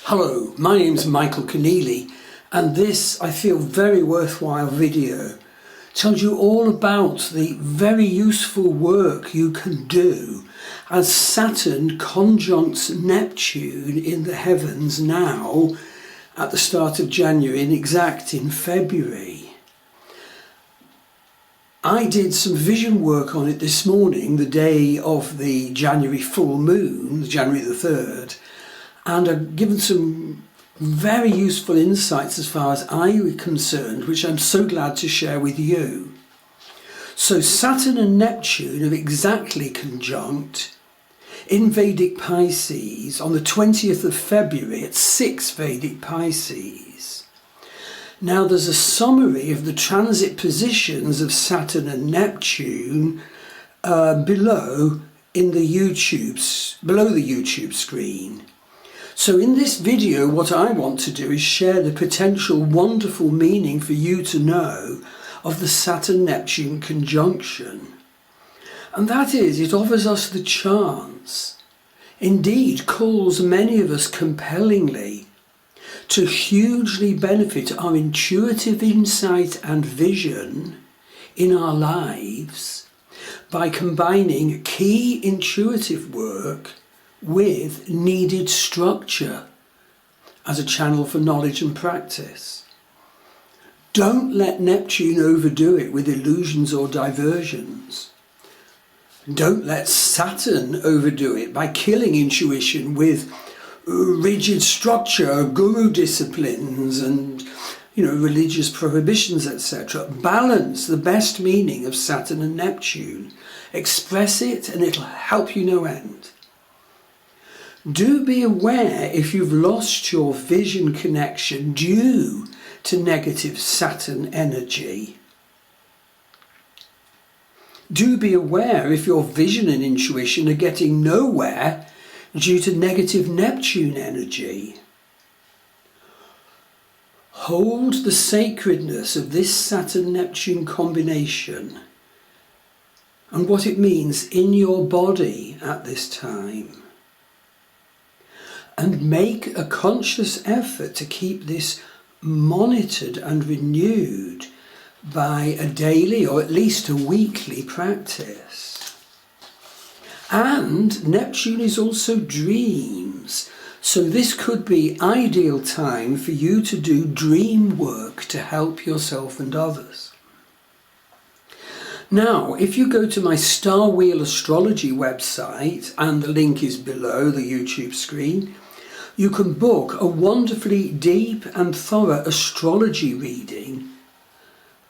Hello, my name's Michael Conneely, and this, I feel, very worthwhile video tells you all about the very useful work you can do as Saturn conjuncts Neptune in the heavens now at the start of January and exact in February. I did some vision work on it this morning, the day of the January full moon, January the 3rd, and I've given some very useful insights as far as I'm concerned, which I'm so glad to share with you. So Saturn and Neptune are exactly conjunct in Vedic Pisces on the 20th of February at 6 Vedic Pisces. Now there's a summary of the transit positions of Saturn and Neptune below the YouTube screen. So in this video, what I want to do is share the potential wonderful meaning for you to know of the Saturn-Neptune conjunction. And that is, it offers us the chance, indeed calls many of us compellingly, to hugely benefit our intuitive insight and vision in our lives by combining key intuitive work with needed structure as a channel for knowledge and practice. Don't let Neptune overdo it with illusions or diversions. Don't let Saturn overdo it by killing intuition with rigid structure, guru disciplines and religious prohibitions, etc. Balance the best meaning of Saturn and Neptune. Express it and it'll help you no end. Do be aware if you've lost your vision connection due to negative Saturn energy. Do be aware if your vision and intuition are getting nowhere due to negative Neptune energy. Hold the sacredness of this Saturn-Neptune combination and what it means in your body at this time. And make a conscious effort to keep this monitored and renewed by a daily or at least a weekly practice. And Neptune is also dreams, so this could be ideal time for you to do dream work to help yourself and others. Now, if you go to my Star Wheel Astrology website, and the link is below the YouTube screen, you can book a wonderfully deep and thorough astrology reading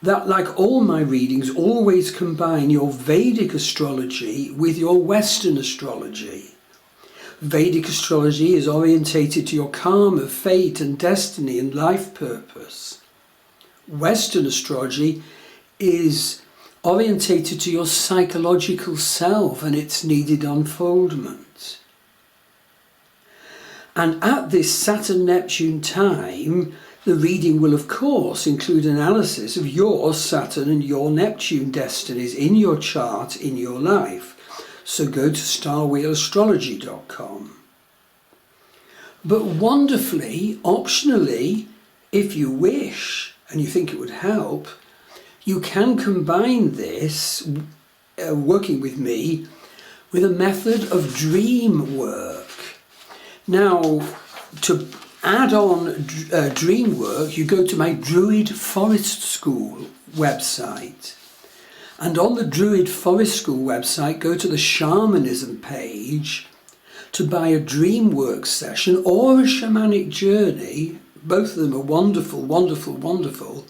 that, like all my readings, always combine your Vedic astrology with your Western astrology. Vedic astrology is orientated to your karma, fate and destiny and life purpose. Western astrology is orientated to your psychological self and its needed unfoldment. And at this Saturn-Neptune time, the reading will of course include analysis of your Saturn and your Neptune destinies in your chart, in your life. So go to starwheelastrology.com. But wonderfully, optionally, if you wish and you think it would help, you can combine this, working with me, with a method of dream work. Now, to add on dream work, you go to my Druid Forest School website. And on the Druid Forest School website, go to the Shamanism page to buy a dream work session or a shamanic journey. Both of them are wonderful, wonderful, wonderful.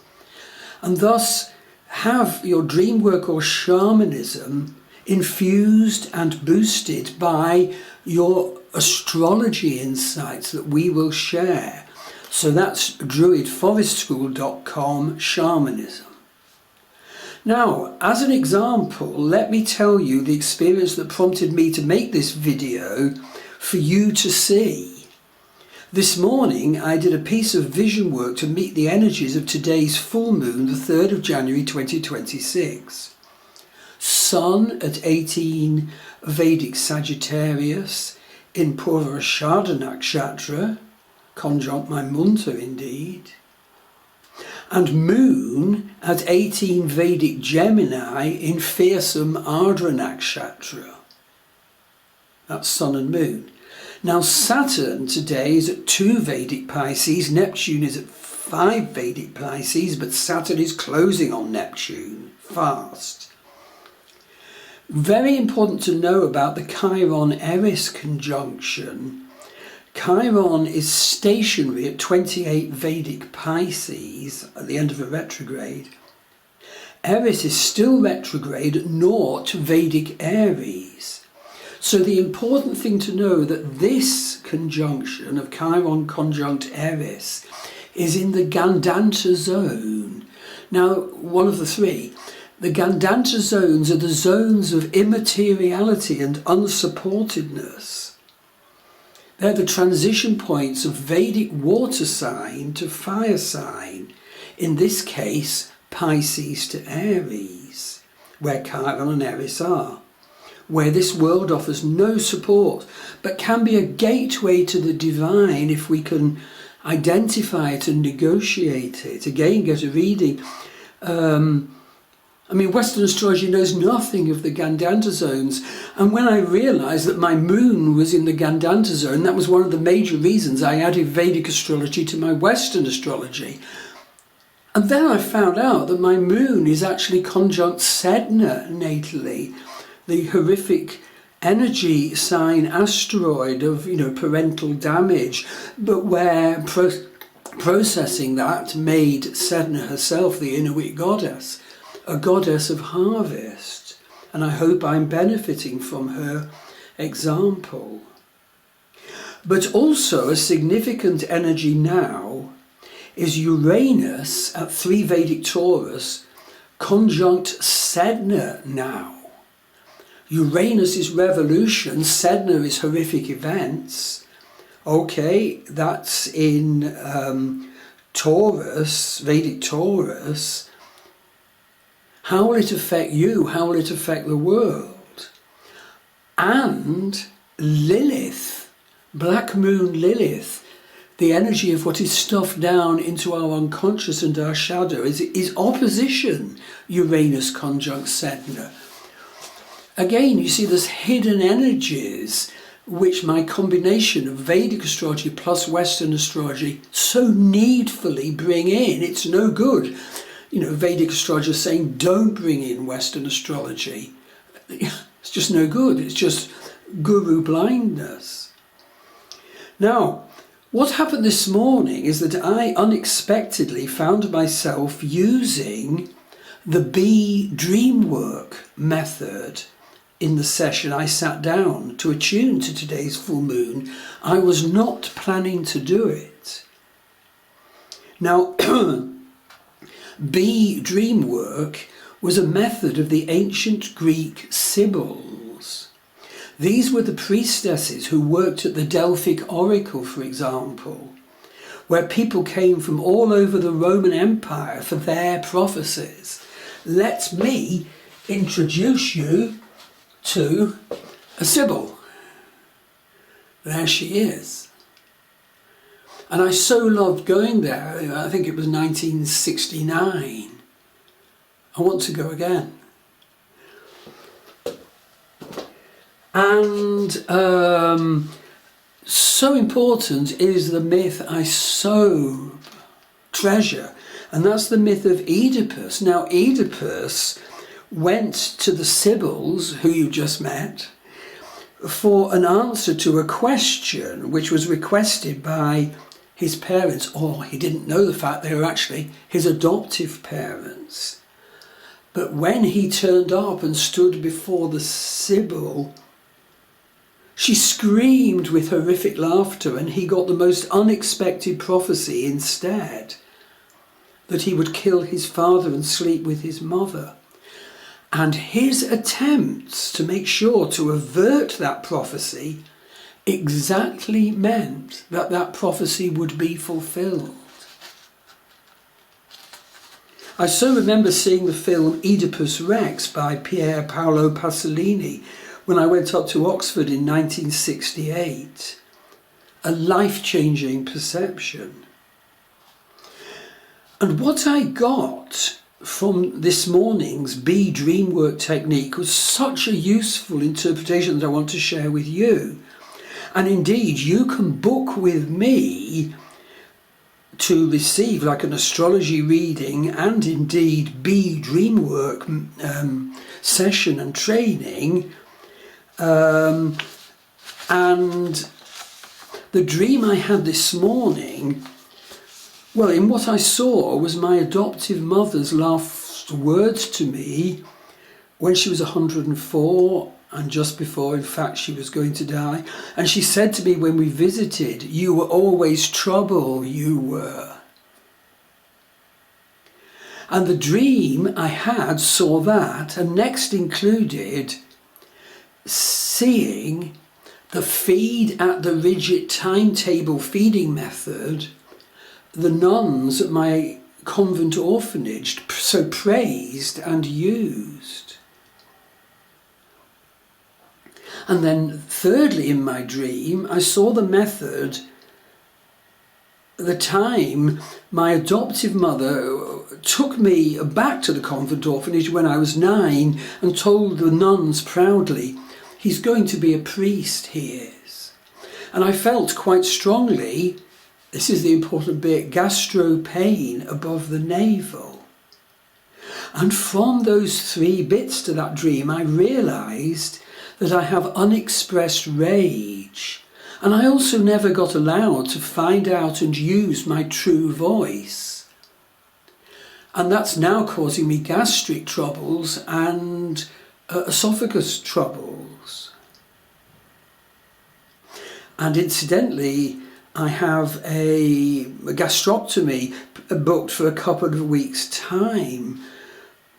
And thus have your dream work or shamanism infused and boosted by your astrology insights that we will share. So that's druidforestschool.com shamanism. Now, as an example, let me tell you the experience that prompted me to make this video for you to see. This morning I did a piece of vision work to meet the energies of today's full moon, the 3rd of January 2026. Sun at 18 Vedic Sagittarius in Purvashada Nakshatra, conjunct my Munta indeed. And Moon at 18 Vedic Gemini in fearsome Ardra Nakshatra. That's Sun and Moon. Now Saturn today is at 2 Vedic Pisces, Neptune is at 5 Vedic Pisces, but Saturn is closing on Neptune fast. Very important to know about the Chiron-Eris conjunction. Chiron is stationary at 28 Vedic Pisces at the end of a retrograde. Eris is still retrograde at 0 Vedic Aries. So the important thing to know that this conjunction of Chiron conjunct Eris is in the Gandanta zone. Now, one of the three. The Gandanta zones are the zones of immateriality and unsupportedness. They're the transition points of Vedic water sign to fire sign, in this case Pisces to Aries, where Chiron and Eris are, where this world offers no support, but can be a gateway to the divine if we can identify it and negotiate it. Again, get a reading. Western astrology knows nothing of the Gandanta zones, and when I realised that my moon was in the Gandanta zone, that was one of the major reasons I added Vedic astrology to my Western astrology. And then I found out that my moon is actually conjunct Sedna natally, the horrific energy sign asteroid of, parental damage, but where processing that made Sedna herself the Inuit goddess, a goddess of harvest, and I hope I'm benefiting from her example. But also a significant energy now is Uranus at 3 Vedic Taurus, conjunct Sedna now. Uranus is revolution, Sedna is horrific events. Okay, that's in Taurus, Vedic Taurus. How will it affect you? How will it affect the world? And Lilith, Black Moon Lilith, the energy of what is stuffed down into our unconscious and our shadow, is opposition Uranus conjunct Sedna. Again, you see there's hidden energies which my combination of Vedic astrology plus Western astrology so needfully bring in. It's no good. Vedic astrology is saying don't bring in Western astrology. It's just no good. It's just guru blindness. Now, what happened this morning is that I unexpectedly found myself using the B dreamwork method in the session. I sat down to attune to today's full moon. I was not planning to do it. Now, B dreamwork was a method of the ancient Greek Sibyls. These were the priestesses who worked at the Delphic Oracle, for example, where people came from all over the Roman Empire for their prophecies. Let me introduce you to a Sibyl. There she is. And I so loved going there. I think it was 1969. I want to go again. And so important is the myth I so treasure, and that's the myth of Oedipus. Now, Oedipus went to the Sibyls, who you just met, for an answer to a question which was requested by his parents, or he didn't know the fact they were actually his adoptive parents. But when he turned up and stood before the Sibyl, she screamed with horrific laughter, and he got the most unexpected prophecy instead, that he would kill his father and sleep with his mother. And his attempts to make sure to avert that prophecy exactly meant that that prophecy would be fulfilled. I so remember seeing the film Oedipus Rex by Pier Paolo Pasolini when I went up to Oxford in 1968. a life-changing perception. And what I got from this morning's Be Dreamwork technique was such a useful interpretation that I want to share with you. And indeed, you can book with me to receive like an astrology reading and indeed Be Dreamwork session and training. And the dream I had this morning, well, in what I saw was my adoptive mother's last words to me when she was 104 and just before, in fact, she was going to die. And she said to me when we visited, "You were always trouble, you were." And the dream I had saw that, and next included seeing the feed at the rigid timetable feeding method the nuns at my convent orphanage so praised and used. And then thirdly in my dream, I saw the method, the time my adoptive mother took me back to the convent orphanage when I was 9 and told the nuns proudly, "He's going to be a priest, he is." And I felt quite strongly, this is the important bit, gastro pain above the navel. And from those 3 bits to that dream, I realised that I have unexpressed rage. And I also never got allowed to find out and use my true voice. And that's now causing me gastric troubles and esophagus troubles. And incidentally, I have a gastrectomy booked for a couple of weeks' time.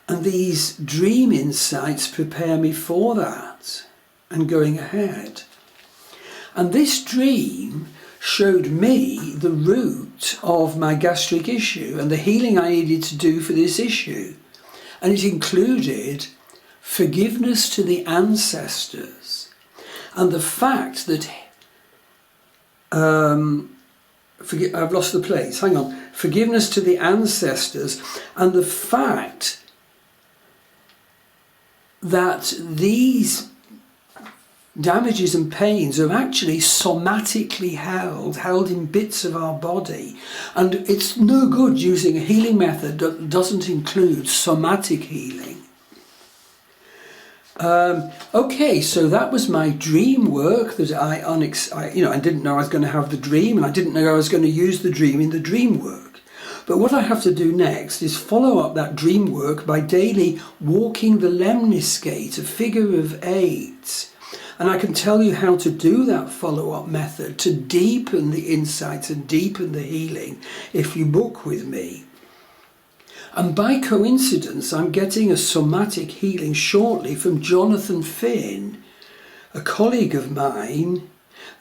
And these dream insights prepare me for that and going ahead. And this dream showed me the root of my gastric issue and the healing I needed to do for this issue. And it included forgiveness to the ancestors and the fact that I've lost the place, hang on. Forgiveness to the ancestors and the fact that these damages and pains are actually somatically held in bits of our body. And it's no good using a healing method that doesn't include somatic healing. Okay, so that was my dream work that I didn't know I was going to have the dream, and I didn't know I was going to use the dream in the dream work. But what I have to do next is follow up that dream work by daily walking the lemniscate, a figure of 8. And I can tell you how to do that follow-up method to deepen the insights and deepen the healing if you book with me. And by coincidence, I'm getting a somatic healing shortly from Jonathan Finn, a colleague of mine,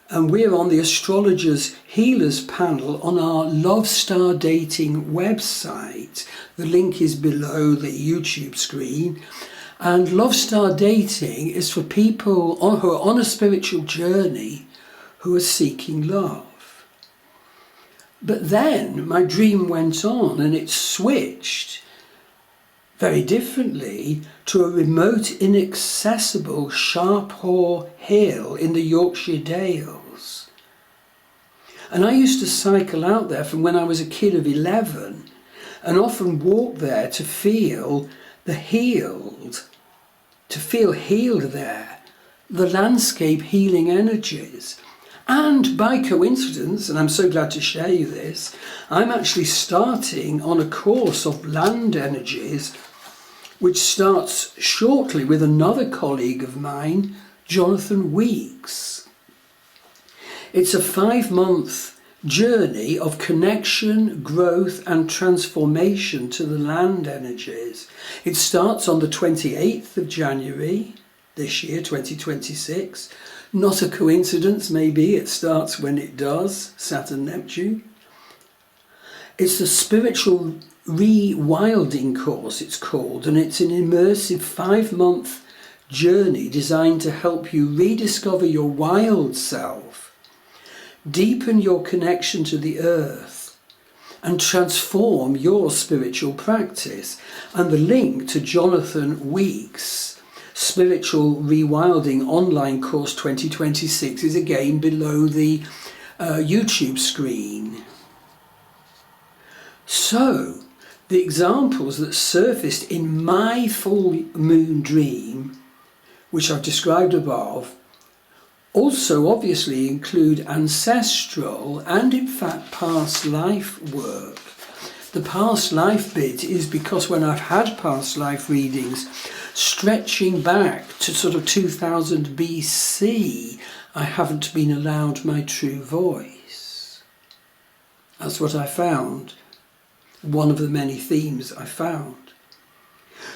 and we're on the Astrologers Healers panel on our Love Star Dating website. The link is below the YouTube screen. And Love Star Dating is for people who are on a spiritual journey who are seeking love. But then my dream went on and it switched very differently to a remote, inaccessible Sharphaw Hill in the Yorkshire Dales. And I used to cycle out there from when I was a kid of 11 and often walk there to feel healed there, the landscape healing energies. And by coincidence, and I'm so glad to share you this, I'm actually starting on a course of land energies, which starts shortly with another colleague of mine, Jonathan Weeks. It's a 5-month journey of connection, growth and transformation to the land energies. It starts on the 28th of January this year, 2026. Not a coincidence, maybe it starts when it does, Saturn and Neptune. It's the spiritual Rewilding course, it's called, and it's an immersive 5-month journey designed to help you rediscover your wild self, deepen your connection to the earth, and transform your spiritual practice. And the link to Jonathan Weeks' Spiritual Rewilding Online Course 2026 is again below the YouTube screen. So, the examples that surfaced in my full moon dream, which I've described above, also obviously include ancestral and in fact past life work. The past life bit is because when I've had past life readings stretching back to sort of 2000 BC, I haven't been allowed my true voice. That's what I found. One of the many themes I found.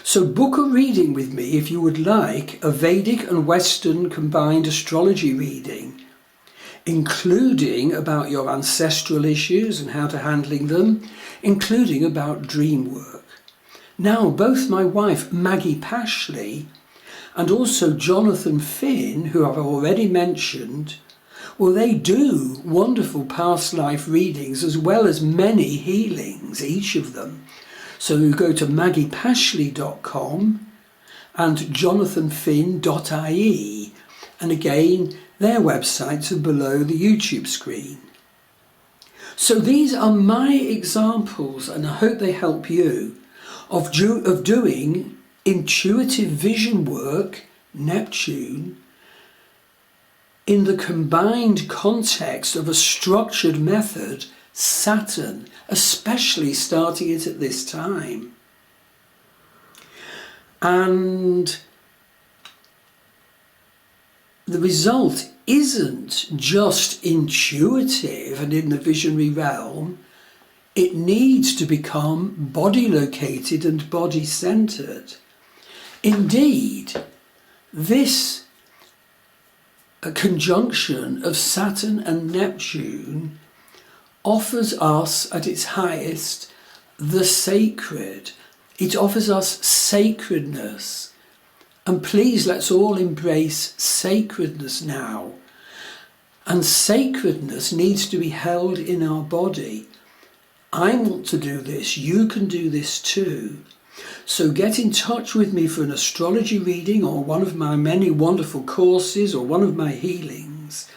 So book a reading with me if you would like a Vedic and Western combined astrology reading, including about your ancestral issues and how to handling them, including about dream work. Now, both my wife Maggie Pashley and also Jonathan Finn, who I've already mentioned, well, they do wonderful past life readings as well as many healings, each of them. So you go to maggiepashley.com and jonathanfinn.ie, and again, their websites are below the YouTube screen. So these are my examples, and I hope they help you, of doing intuitive vision work, Neptune, in the combined context of a structured method, Saturn, especially starting it at this time. And the result isn't just intuitive and in the visionary realm, it needs to become body located and body centered. Indeed, this conjunction of Saturn and Neptune offers us at its highest the sacred. It offers us sacredness. And please, let's all embrace sacredness now. And sacredness needs to be held in our body. I want to do this. You can do this too. So get in touch with me for an astrology reading or one of my many wonderful courses or one of my healings.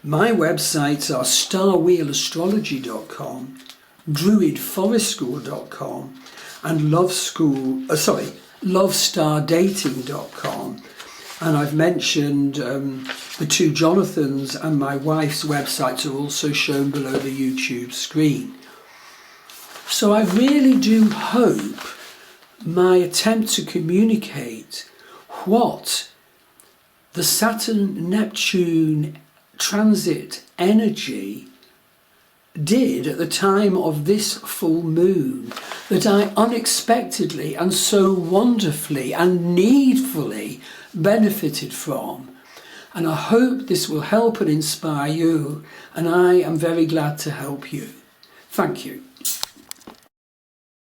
My websites are starwheelastrology.com, druidforestschool.com and lovestardating.com. And I've mentioned the two Jonathans, and my wife's websites are also shown below the YouTube screen. So I really do hope my attempt to communicate what the Saturn-Neptune transit energy did at the time of this full moon, that I unexpectedly and so wonderfully and needfully benefited from. And I hope this will help and inspire you, and I am very glad to help you. Thank you.